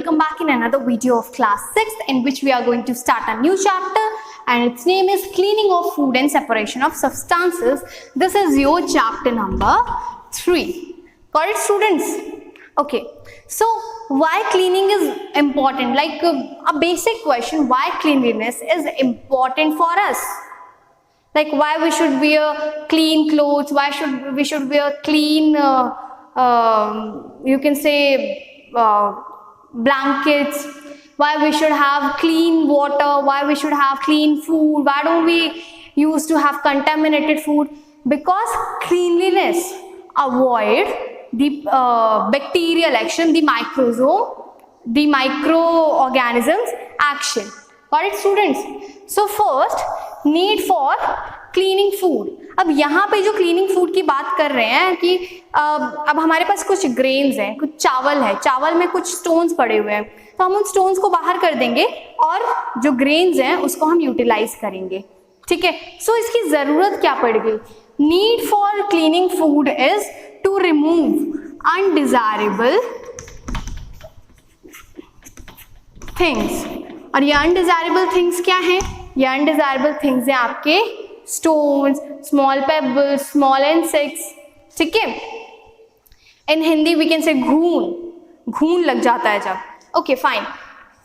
welcome back in another video of class 6th in which we are going to start a new chapter and its name is cleaning of food and separation of substances. This is your chapter number 3. Got it, students? Okay, so why cleaning is important? Like a basic question, why cleanliness is important for us? Like why we should wear clean clothes, why we should wear clean you can say blankets, why we should have clean water, why we should have clean food, why don't we used to have contaminated food? Because cleanliness avoid the bacterial action, the microbiome, the microorganisms action. Got it, students? So first, need for cleaning food. अब यहाँ पे जो cleaning food की बात कर रहे हैं कि अब हमारे पास कुछ ग्रेन्स हैं, कुछ चावल है, चावल में कुछ स्टोन्स पड़े हुए हैं, तो हम उन स्टोन्स को बाहर कर देंगे और जो ग्रेन्स हैं उसको हम यूटिलाइज करेंगे. ठीक है, सो इसकी जरूरत क्या पड़ गई? Need for cleaning food is to remove undesirable things. और ये अनडिजायरेबल थिंग्स क्या है? ये अनडिजायरेबल थिंग्स हैं आपके stones, small pebbles, small insects. ठीक है, इन हिंदी वी कैन से घून लग जाता है जब. Okay fine.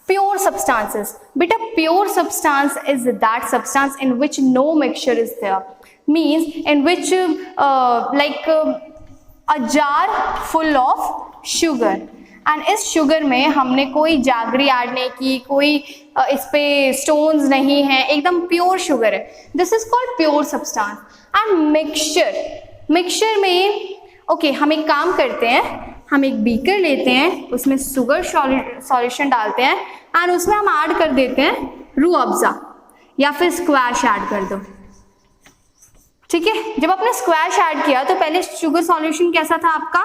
Pure substances. बेटा pure substance is that substance in which no mixture is there, means in which like a jar full of sugar and इस sugar में हमने कोई जागरी ऐड नहीं की, कोई इस पे स्टोन्स नहीं है, एकदम प्योर शुगर है. This is called pure substance. And mixture में ओके हम एक काम करते हैं, हम एक बीकर लेते हैं, उसमें शुगर सॉल्यूशन डालते हैं एंड उसमें हम ऐड कर देते हैं रूह अफ़ज़ा या फिर स्क्वैश ऐड कर दो. ठीक है, जब आपने स्क्वैश ऐड किया तो पहले शुगर सॉल्यूशन कैसा था आपका?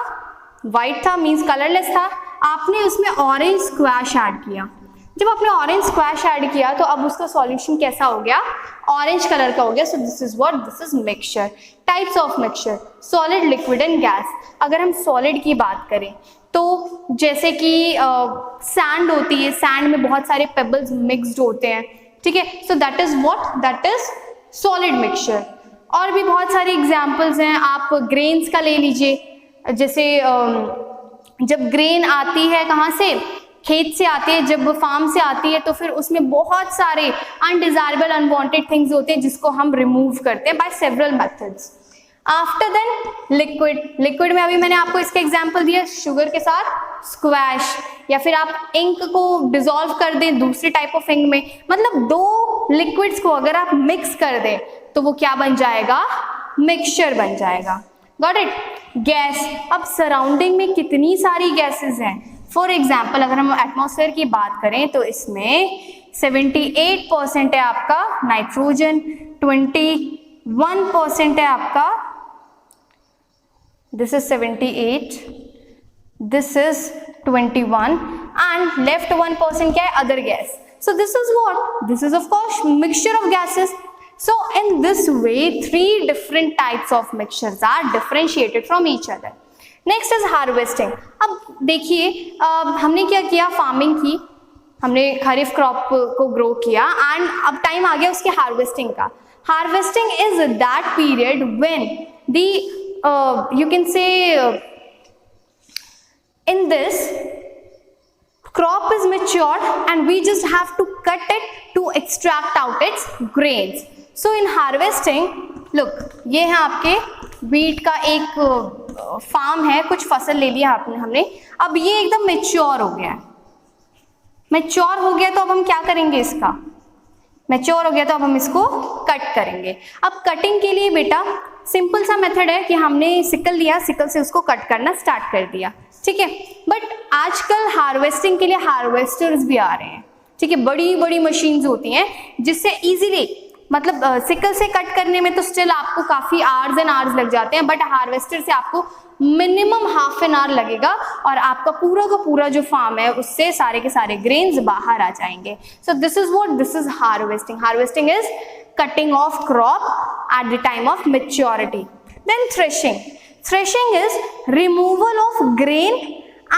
वाइट था, मीन्स कलरलेस था. आपने उसमें ऑरेंज स्क्वैश ऐड किया. जब आपने ऑरेंज स्क्वैश ऐड किया तो अब उसका सॉल्यूशन कैसा हो गया? ऑरेंज कलर का हो गया. सो this is what? This is mixture. Types of mixture: solid, liquid and gas. अगर हम सॉलिड की बात करें तो जैसे कि सैंड होती है, सैंड में बहुत सारे पेबल्स मिक्सड होते हैं. ठीक है, so that is what? That is solid mixture. और भी बहुत सारे एग्जाम्पल्स हैं. आप ग्रेन्स का ले लीजिए. जैसे जब ग्रेन आती है कहाँ से? खेत से आती है. जब फार्म से आती है तो फिर उसमें बहुत सारे अनडिजायरेबल अनवांटेड थिंग्स होते हैं जिसको हम रिमूव करते हैं by several methods. After then liquid में अभी मैंने आपको इसका एग्जांपल दिया, शुगर के साथ स्क्वैश, या फिर आप इंक को डिसॉल्व कर दें दूसरी टाइप ऑफ इंक में. मतलब दो लिक्विड्स को अगर आप मिक्स कर दें तो वो क्या बन जाएगा? मिक्सचर बन जाएगा. Got it? गैस. अब सराउंडिंग में कितनी सारी गैसेस हैं. फॉर एग्जाम्पल अगर हम एटमॉस्फेयर की बात करें तो इसमें 78% है आपका नाइट्रोजन, 21% है आपका, this is 78, this is 21 and left 1% क्या है? Other gas. So this is what? This is of course mixture of gases. So in this way, 3 different types of mixtures are differentiated from each other. Next is harvesting. अब देखिए हमने क्या किया? Farming की, हमने खरीफ crop को grow किया and अब टाइम आ गया उसके हार्वेस्टिंग का. Harvesting is that period when the you can say in this crop is matured and we just have to cut it to extract out its grains. So in harvesting, look, ये है आपके wheat का एक farm है, कुछ फसल ले लिया हमने. अब ये एकदम मेच्योर हो गया. मेच्योर हो गया तो अब हम क्या करेंगे? इसका मेच्योर हो गया तो अब हम इसको कट करेंगे. अब कटिंग के लिए बेटा सिंपल सा मेथड है कि हमने सिकल लिया, सिकल से उसको कट करना स्टार्ट कर दिया. ठीक है, बट आजकल हार्वेस्टिंग के लिए हार्वेस्टर्स भी आ रहे हैं. ठीक है, बड़ी बड़ी मशीन्स होती हैं जिससे इजीली, मतलब सिकल से कट करने में तो स्टिल आपको काफ़ी आवर्स एंड आवर्स लग जाते हैं, बट हार्वेस्टर से आपको मिनिमम हाफ एन आवर लगेगा और आपका पूरा का पूरा जो फार्म है उससे सारे के सारे ग्रेन्स बाहर आ जाएंगे. सो this is what? This is harvesting. Harvesting is cutting of crop at the time of maturity. Then threshing is removal of grain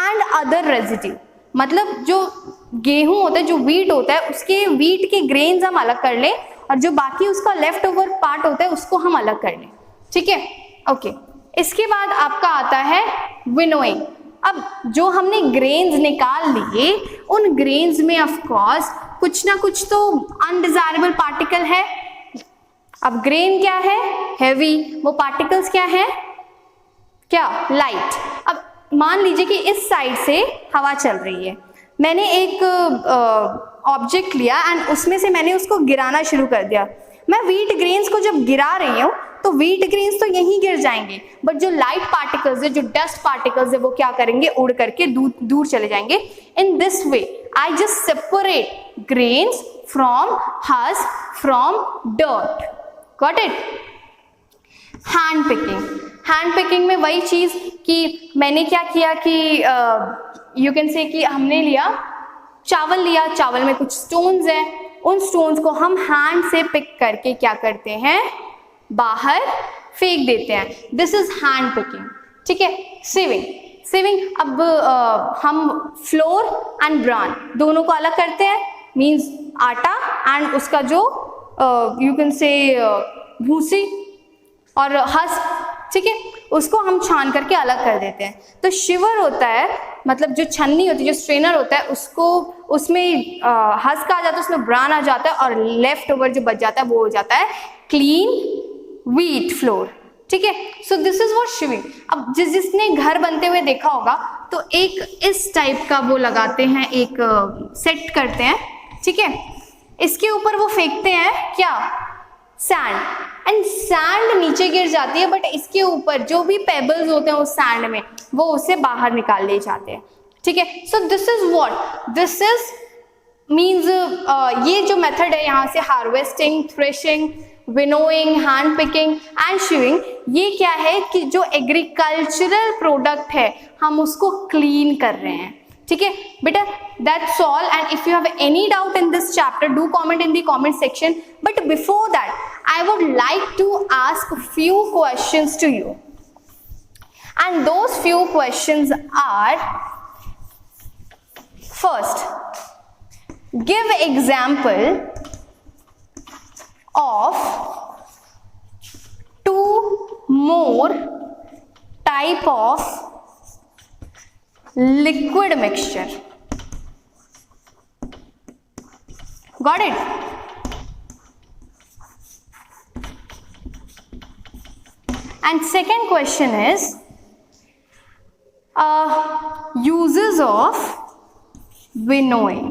and other residue. मतलब जो गेहूं होता है, जो वीट होता है, उसके वीट के ग्रेन्स हम अलग कर लें और जो बाकी उसका लेफ्ट ओवर पार्ट होता है उसको हम अलग कर लें, ठीक है। ओके, इसके बाद आपका आता है विनोइंग। अब जो हमने ग्रेन्स निकाल लिए, उन ग्रेन्स में ऑफ कोर्स कुछ ना कुछ तो अनडिजायरेबल पार्टिकल है। अब ग्रेन क्या है? हैवी। वो पार्टिकल्स क्या है? क्या? लाइट। अब मान लीजिए कि इस साइड से हवा चल रही है, मैंने एक ऑब्जेक्ट लिया एंड उसमें से मैंने उसको गिराना शुरू कर दिया। मैं व्हीट ग्रेन्स को जब गिरा रही हूँ तो व्हीट ग्रेन्स तो यहीं गिर जाएंगे, बट जो लाइट पार्टिकल्स है, जो डस्ट पार्टिकल्स है, वो क्या करेंगे? उड़ करके दूर चले जाएंगे। In this way I just separate grains from husk from dirt. Got it? Hand picking. Hand picking में वही चीज कि मैंने क्या किया कि यू कैन से कि हमने लिया चावल लिया, चावल में कुछ स्टोन्स हैं, उन स्टोन्स को हम हैंड से पिक करके क्या करते हैं? बाहर फेंक देते हैं। दिस इज हैंड पिकिंग, ठीक है। सीविंग। सीविंग, अब हम फ्लोर एंड ब्रान दोनों को अलग करते हैं, मीन्स आटा एंड उसका जो यू कैन से भूसी और हस्क, ठीक है, उसको हम छान करके अलग कर देते हैं। तो शिवर होता है, मतलब जो छन्नी होती है, जो स्ट्रेनर होता है, उसको उसमें हस्क आ जाता है, उसमें ब्रान आ जाता है और लेफ्ट ओवर जो बच जाता है वो हो जाता है क्लीन व्हीट फ्लोर, ठीक है। So this is what sieving. अब जिसने घर बनते हुए देखा होगा तो एक इस टाइप का वो लगाते हैं, एक सेट करते हैं, ठीक है। इसके ऊपर वो फेंकते हैं क्या? सैंड, एंड सैंड नीचे गिर जाती है, बट इसके ऊपर जो भी पेबल्स होते हैं उस सैंड में, वो उसे बाहर निकाल ले जाते हैं, ठीक है। So this is what this is means ये जो मेथड है यहाँ से harvesting, threshing, winnowing, hand picking and sieving, ये क्या है कि जो एग्रीकल्चरल प्रोडक्ट है हम उसको क्लीन कर रहे हैं, ठीक है बेटा। That's all, and if you have any doubt in this chapter, do comment in the comment section. But before that, I would like to ask a few questions to you, and those few questions are: first, give example of 2 more type of liquid mixture. Got it? And second question is uses of winnowing.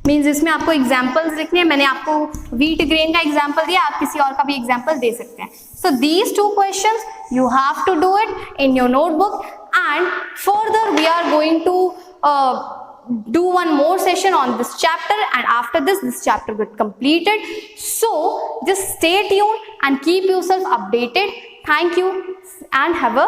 Means इसमें आपको examples लिखने हैं। मैंने आपको wheat grain का example दिया, आप किसी और का भी एग्जाम्पल दे सकते हैं। So these 2 questions you have to do it in your notebook, and further we are going to do one more session on this chapter, and after this chapter get completed. So just stay tuned and keep yourself updated. Thank you and have a